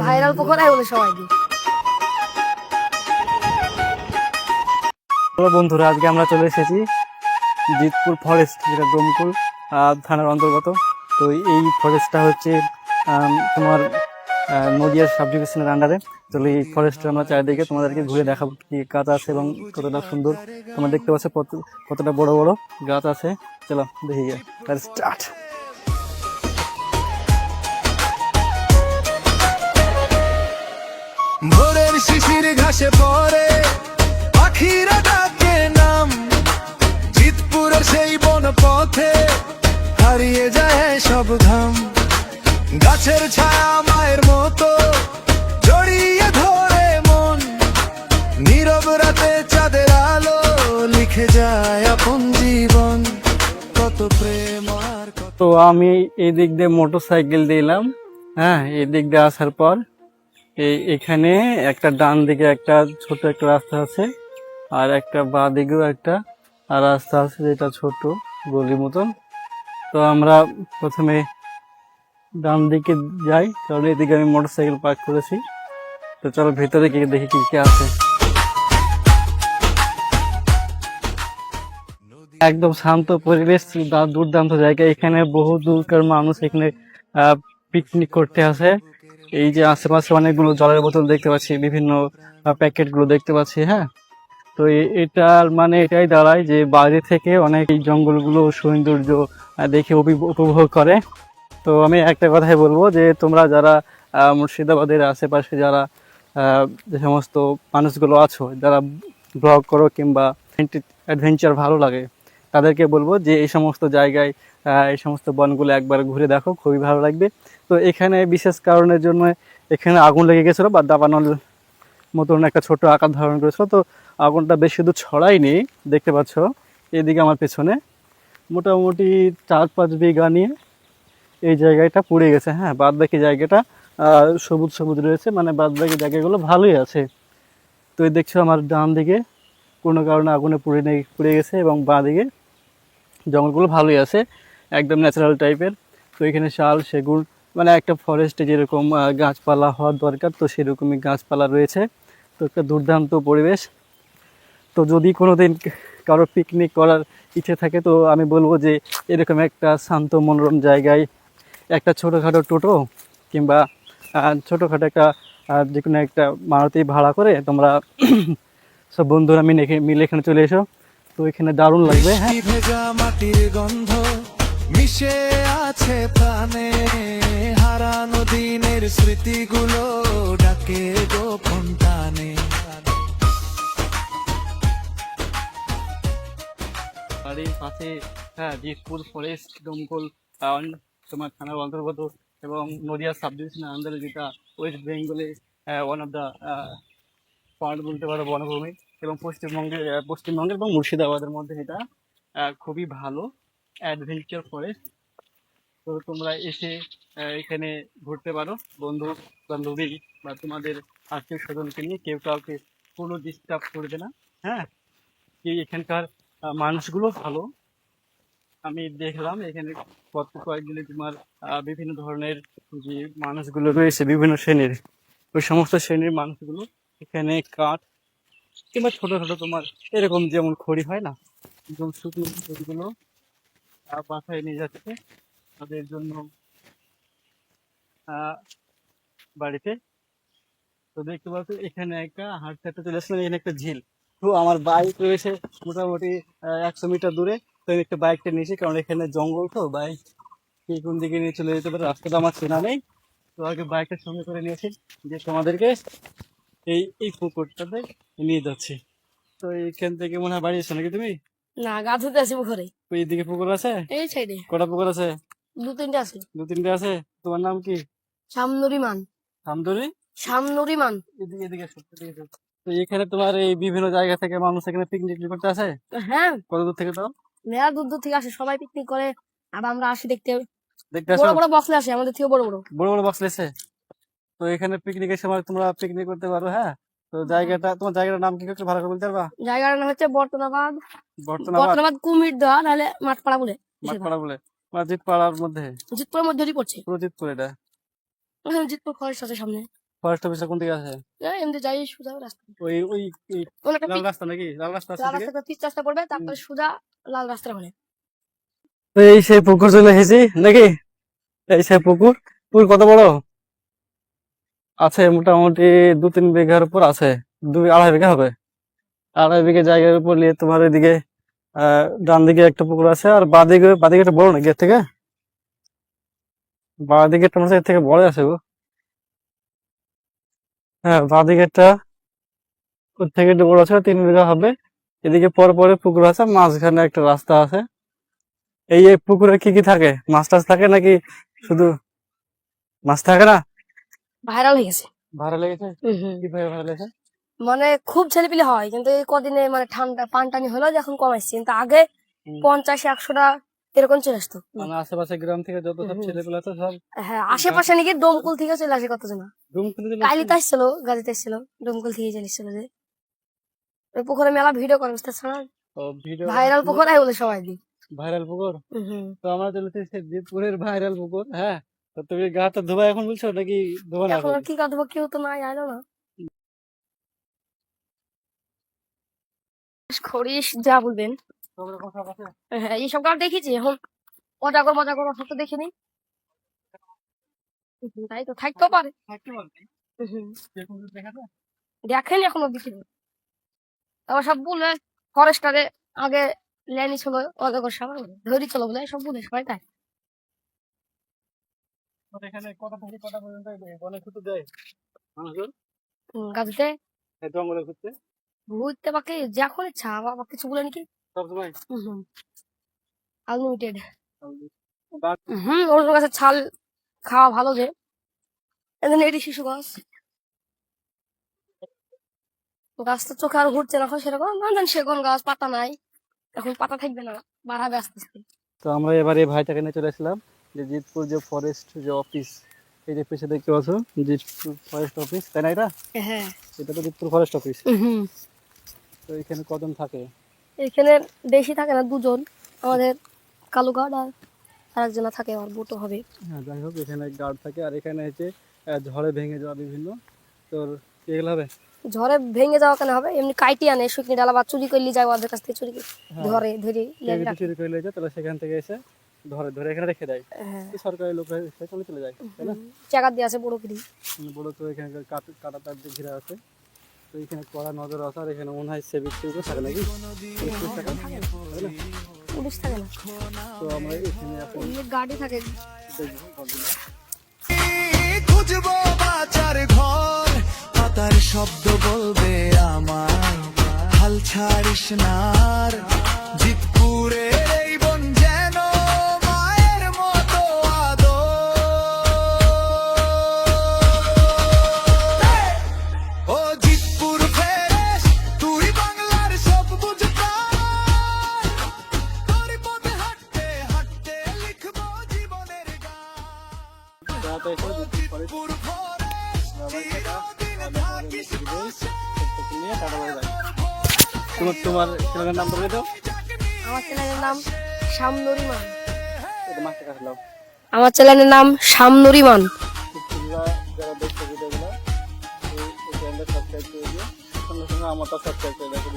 Viral পোকরাই বলে সবাই। Hello বন্ধুরা, আজকে আমরা চলে এসেছি জিতপুর ফরেস্ট, যেটা ডোমকুল থানার অন্তর্গত। তো এই ফরেস্টটা হচ্ছে তোমার নদিয়ার সাব ডিভিশনের আন্ডারে। তো এই ফরেস্টটা আমরা চারিদিকে তোমাদেরকে ঘুরে দেখাবো কি গাছ আছে এবং কতটা সুন্দর। তোমরা দেখতে পাচ্ছ কতটা বড় বড় গাছ আছে। চলো দেখি স্টার্ট। ভোরের শিশির ঘাসে পড়ে পাখিরা ডাকে নাম, জিতপুরের সেই বন পথে হারিয়ে যায় সব ঘাম। গাছের ছায়া মায়ের মতো জড়িয়ে ধরে মন, নীরব রাতে চাঁদের আলো লিখে যায় আপন জীবন, কত প্রেম আর কত। তো আমি এই দিক দিয়ে মোটর সাইকেল দিলাম, হ্যাঁ, এই দিক দিয়ে আসার পর এখানে একটা ডান দিকে একটা ছোট একটা রাস্তা আছে, আর একটা বাঁ দিকেও একটা রাস্তা আছে, যেটা ছোট গলির মতন। তো আমরা প্রথমে ডান দিকে যাই, কারণ এদিকে আমি মোটরসাইকেল পার্ক করেছি। তো চলো ভেতরে গিয়ে দেখি কি কি আছে। একদম শান্ত পরিবেশ, দুর্দান্ত জায়গা। এখানে বহু দূরকার মানুষ এখানে পিকনিক করতে আসে। এই যে আশেপাশে অনেকগুলো জলের বোতল দেখতে পাচ্ছি, বিভিন্ন প্যাকেট গুলো দেখতে পাচ্ছি, হ্যাঁ। তো এটার মানে এটাই দাঁড়ায় যে বাইরে থেকে অনেক এই জঙ্গলগুলো সৌন্দর্য দেখে উপভোগ করে। তো আমি একটা কথাই বলবো যে তোমরা যারা মুর্শিদাবাদের আশেপাশে যারা যে সমস্ত মানুষগুলো আছো, যারা ব্লগ করো কিংবা অ্যাডভেঞ্চার ভালো লাগে, তাদেরকে বলবো যে এই সমস্ত জায়গায় এই সমস্ত বনগুলো একবার ঘুরে দেখো, খুবই ভালো লাগবে। তো এখানে বিশেষ কারণের জন্য এখানে আগুন লেগে গেছিলো বা দাবানল মতন একটা ছোট আকার ধারণ করেছিল। তো আগুনটা বেশি দূর ছড়ায়নি, দেখতে পাচ্ছ এদিকে আমার পেছনে মোটামুটি 4-5 বিঘা নিয়ে এই জায়গাটা পুড়ে গেছে, হ্যাঁ। বাদ বাকি জায়গাটা সবুজ সবুজ রয়েছে, মানে বাদ বাকি জায়গাগুলো ভালোই আছে। তো এই দেখছো আমার ডান দিকে কোনো কারণে আগুনে পুড়ে গেছে, এবং বাঁ দিকে জঙ্গলগুলো ভালোই আছে, একদম ন্যাচারাল টাইপের। তো এখানে শাল, সেগুন, মানে একটা ফরেস্টে যেরকম গাছপালা হওয়ার দরকার, তো সেরকমই গাছপালা রয়েছে। তো একটা দুর্দান্ত পরিবেশ। তো যদি কোনো দিন কারো পিকনিক করার ইচ্ছে থাকে, তো আমি বলবো যে এরকম একটা শান্ত মনোরম জায়গায় একটা ছোটোখাটো টোটো কিংবা ছোটোখাটো একটা যে কোনো একটা মারুতি ভাড়া করে তোমরা সব বন্ধুরা মিলে এখানে চলে এসো। তো এখানে দারুণ লাগবে, হ্যাঁ। বৃষ্টি ভেজা মাটির গন্ধ মিশে আছে প্রাণে, হারানো দিনের স্মৃতিগুলো ডাকে গোপন টানে। বাড়ির পাশে, হ্যাঁ, জিতপুর ফরেস্ট, ডোমকল তোমার থানার অন্তর্গত, এবং নদিয়া সাব ডিভিশনের আন্ডারে, যেটা ওয়েস্ট বেঙ্গলে ওয়ান অফ দ্য পার্ট বলতে পারো বনভূমি, এবং পশ্চিমবঙ্গের এবং মুর্শিদাবাদের মধ্যে এটা খুবই ভালো অ্যাডভেঞ্চার ফরেস্ট। তো তোমরা এসে এখানে ঘুরতে পারো বন্ধু বান্ধবী বা তোমাদের আত্মীয় স্বজনকে নিয়ে, কেউ কাউকে কোনো ডিস্টার্ব করবে না, হ্যাঁ। এখানকার মানুষগুলো ভালো। আমি দেখলাম এখানে কয়েকদিনে তোমার বিভিন্ন ধরনের যে মানুষগুলো রয়েছে, বিভিন্ন শ্রেণীর, ওই সমস্ত শ্রেণীর মানুষগুলো এখানে কাঠ কিংবা ছোট ছোট তোমার এরকম যেমন খড়ি হয় না, একদম শুকনো খড়িগুলো বাসায় নিয়ে যাচ্ছে তাদের জন্য বাড়িতে। তো দেখতে পাচ্ছ এখানে একটা হাঁটতে হাঁটতে চলে আসলাম, এখানে একটা ঝিল। তো আমার বাইক রয়েছে মোটামুটি 100 মিটার দূরে। তো আমি একটা বাইকটা নিয়েছি, কারণ এখানে জঙ্গল, তো বাইক কোন দিকে নিয়ে চলে যেতে পারে রাস্তাটা আমার চেনা নেই। তো আগে বাইকটা সঙ্গে করে নিয়েছি যে তোমাদেরকে এই পুকুরটাতে নিয়ে যাচ্ছি। তো এইখান থেকে মনে হয় বাড়ি এসো নাকি তুমি? না, গা ধুতে আসি পুকুরে। তো এইদিকে পুকুর আছে, এই সাইডে কটা পুকুর আছে? 2-3টে আছে। 2-3টে আছে। তোমার নাম কি? শামনুরিমান। হামদুরি। শামনুরিমান। এদিকে এদিকে এসো, এদিকে এসো। তো এখানে তোমার এই বিভিন্ন জায়গা থেকে মানুষ এখানে পিকনিক করতে আসে। হ্যাঁ, কত দূর থেকে? তাও মেলা দূর দূর থেকে আসে, সবাই পিকনিক করে। আর আমরা আসি দেখতে। দেখতে আসো। বড় বড় বক্সে আসে, আমাদের থেকে বড় বড়। বড় বড় বক্স লেছে। তো এখানে পিকনিকের সময় তোমরা পিকনিক করতে পারো, হ্যাঁ। তো তোমার জায়গাটার নাম কি একটু ভালো করে বলতে পারবা? জায়গাটার নাম হচ্ছে বর্তনাবাদ। বর্তমানাবাদ। বর্তনাবাদ কুমির দেওয়া, নাহলে মাঠপাড়া বলে। মাঠপাড়া বলে, জিতপাড়ার মধ্যে? জিতপুরের মধ্যেই পড়ছে। পুরো জিতপুর এটা? জিতপুর ফরেস্ট আছে সামনে। ফরেস্ট অফিসটা কোন দিকে আছে? এমনি যাই সোজা রাস্তা, ওই ওই ওই ওখানে একটা লাল রাস্তা নাকি? লাল রাস্তা আছে লাল দিকে? রাস্তা, পিচ রাস্তা পড়বে, তারপরে সোজা লাল রাস্তা ওখানে। তো এই সেই পুকুর চলে এসেছি নাকি? এই সেই পুকুর। পুকুর কত বড়? আছে মোটামুটি 2-3 বিঘার উপর আছে, 2-2.5 বিঘা হবে। 2.5 বিঘা জায়গার উপর নিয়ে তোমার ওইদিকে ডান দিকে একটা পুকুর আছে, আর বাঁদিকে একটা বড় নাকি এর থেকে? বাঁদিকে একটা মনে হচ্ছে এর থেকে বড় আছে গো। হ্যাঁ, বাঁদিকে একটা ওর থেকে একটু বড় আছে, 3 বিঘা হবে। এদিকে পরে পরে পুকুর আছে, মাঝখানে একটা রাস্তা আছে। এই এই পুকুরে কি কি থাকে? মাছ টাছ থাকে নাকি শুধু মাছ থাকে না? ভাইরাল হয়ে গেছে। ভাড়া লেগেছে? কি ভাড়া লেগেছে? মানে খুব ছেলেপিলে হয়, কিন্তু এই কদিনে মানে ঠান্ডা পানি হলো যে এখন কমাইছে, কিন্তু আগে 50-100টা এরকম চলে আসতো। মানে আশেপাশে গ্রাম থেকে যত সব ছেলেপেলে আছে সব হ্যাঁ, আশেপাশে নাকি দমকুল থেকে চলে আসে কতজন। রুম খুলে দিলে কালিতে আসছিল, গাড়িতে আসছিল, দমকুল থেকে চলে এসেছিল যে ওই পুকুরে মেলা ভিডিও করে বুঝতেছ না, ভিডিও ভাইরাল পুকুর আই বলে সবাই দিই। ভাইরাল পুকুর। তো আমরা চলেছি জিতপুরের ভাইরাল পুকুর। হ্যাঁ, তো তুমি গাটা ধোবা এখন বলছো নাকি ধোবা না? এখন আর কি কাঁদবো, কেউ তো নাই, আইলো না। খরিস যা বলবেন। হ্যাঁ, এইসব গান দেখেছি, এখন মজা করো সব তো দেখিনি। তাই তো থাকতেও পারে। দেখেনি এখনো দেখিনি। তারপর সব বলে ফরেস্টারে আগে ল্যানি ছিল, অজগর সবাই ধরি ছিল বলে সব বলে সবাই তাই। এখানে কটা থেকে কটা পর্যন্ত বনে ঘুরতে দেয় মানুষজন? গাছতে জঙ্গলে ঘুরতে ঘুরতে বাকি যখন ইচ্ছা, আবার কিছু বলে নাকি সবসময়? আনলিমিটেড। অন্য গাছের ছাল খাওয়া ভালো যে। এটি শিশু গাছ, গাছ তো চোখে আর ঘুরছে না এখন সেরকম। সেগুন গাছ পাতা নাই, এখন পাতা থাকবে না, বাড়াবে আস্তে আস্তে। তো আমরা এবার এই ভাইটাকে নিয়ে চলে আসলাম যে জিতপুর যে ফরেস্ট যে অফিস, এই যে পেছনে দেখতে পাচ্ছ জিতপুর ফরেস্ট অফিস, তাই না? হ্যাঁ, এটা তো জিতপুর ফরেস্ট অফিস। তো এখানে কজন থাকে? এখানে বেশি থাকে না, 2জন, আমাদের কালো গার্ড আর আরেকজনা থাকে, আমার বোটও হবে। হ্যাঁ, যাই হোক এখানে গার্ড থাকে। আর এখানে হচ্ছে ঝড়ে ভেঙে যাওয়া বিভিন্ন তোর এগুলো হবে। ঝড়ে ভেঙে যাওয়া কেন হবে, এমনি কাইটি আনে শুকনি ডালা বা চুরি করলে যায় ওদের কাছ থেকে, চুরি ধরে ধরে চুরি করে যায়, তাহলে সেখান থেকে এসে ধরে ধরে এখানে রেখে দেয়। সরকারি লোক চলে যায়, তাই না? চাকা দিয়ে আছে বড় কিরি বড় তো এখানে কাটা তার দিয়ে ঘিরা আছে। তো এখানে কড়া নজর আছে। আর এখানে মনে হয় সেভিক থাকে নাকি, পুলিশ থাকে না। তো আমরা এখানে গাড়ি থাকে। খুঁজবো বাঁচার ঘর, পাতার শব্দ বলবে আমায় হাল ছাড়িস না আর। জিতপুরের এই বন যেন মায়ের মতো আদর। ও জিতপুর ফেরেশ, তুই বাংলার সব বুঝতা, তোর পথে হাঁটতে হাঁটতে লিখবো জীবনের গান। জিতপুর ফরেস্ট, চিরদিন থাকিস পাশে। তোমার ছেলের নাম বলে দাও। আমার চ্যানেলের নাম শামনুরিমান। এটা মাস্টার কাছে দাও। আমার চ্যানেলের নাম শামনুরিমান। যারা দেখছে ভিডিওগুলো এই চ্যানেলটা সাবস্ক্রাইব করে দিও, সঙ্গে সঙ্গে আমারটা সাবস্ক্রাইব করে দেখো।